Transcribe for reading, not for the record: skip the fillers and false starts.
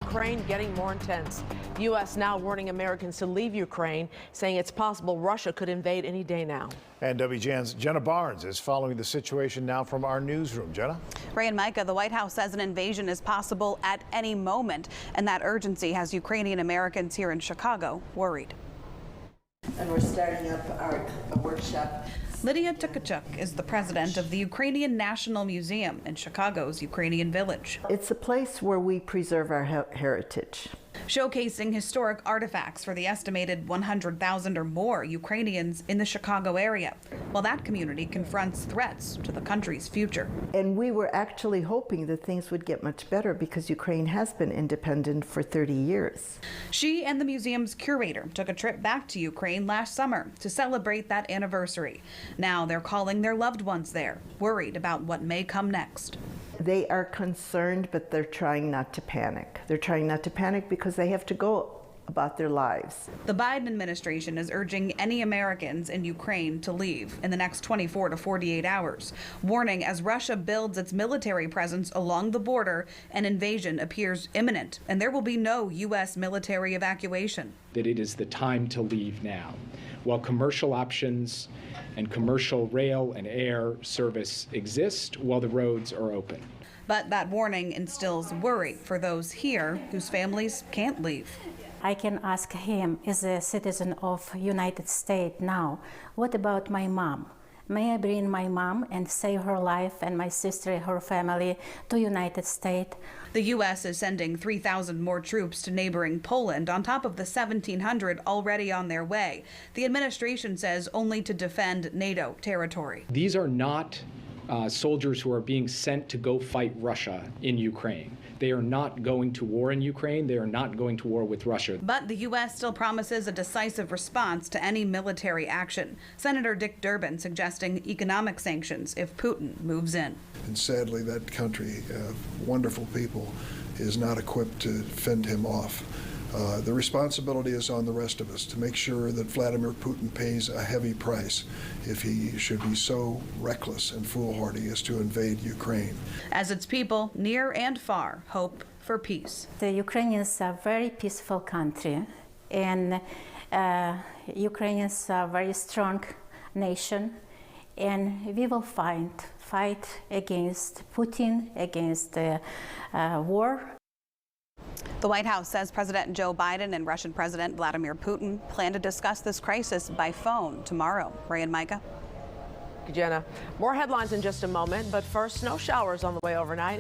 Ukraine getting more intense. The U.S. now warning Americans to leave Ukraine, saying it's possible Russia could invade any day now. And WGN's Jenna Barnes is following the situation now from our newsroom. Jenna? Ray and Micah, the White House says an invasion is possible at any moment, and that urgency has Ukrainian Americans here in Chicago worried. And we're starting up our workshop. Lydia Tkachuk is the president of the Ukrainian National Museum in Chicago's Ukrainian Village. It's a place where we preserve our heritage. Showcasing historic artifacts for the estimated 100,000 or more Ukrainians in the Chicago area, while that community confronts threats to the country's future. And we were actually hoping that things would get much better because Ukraine has been independent for 30 years. She and the museum's curator took a trip back to Ukraine last summer to celebrate that anniversary. Now they're calling their loved ones there, worried about what may come next. They are concerned, but they're trying not to panic. They're trying not to panic because they have to go about their lives. The Biden administration is urging any Americans in Ukraine to leave in the next 24 to 48 hours, warning as Russia builds its military presence along the border, an invasion appears imminent, and there will be no U.S. military evacuation. That it is the time to leave now. While commercial options and commercial rail and air service exist, while the roads are open. But that warning instills worry for those here whose families can't leave. I can ask him, as a citizen of United States now, what about my mom? May I bring my mom and save her life and my sister, her family, to United States? The U.S. is sending 3,000 more troops to neighboring Poland on top of the 1,700 already on their way. The administration says only to defend NATO territory. These are not soldiers who are being sent to go fight Russia in Ukraine. They are not going to war in Ukraine. They are not going to war with Russia. But the U.S. still promises a decisive response to any military action. Senator Dick Durbin suggesting economic sanctions if Putin moves in. And sadly, that country, wonderful people, is not equipped to fend him off. The responsibility is on the rest of us to make sure that Vladimir Putin pays a heavy price if he should be so reckless and foolhardy as to invade Ukraine. As its people, near and far, hope for peace. The Ukrainians are a very peaceful country, and Ukrainians are a very strong nation, and we will fight against Putin, against the war. The White House says President Joe Biden and Russian President Vladimir Putin plan to discuss this crisis by phone tomorrow. Ray and Micah. Jenna, more headlines in just a moment, but first, snow showers on the way overnight.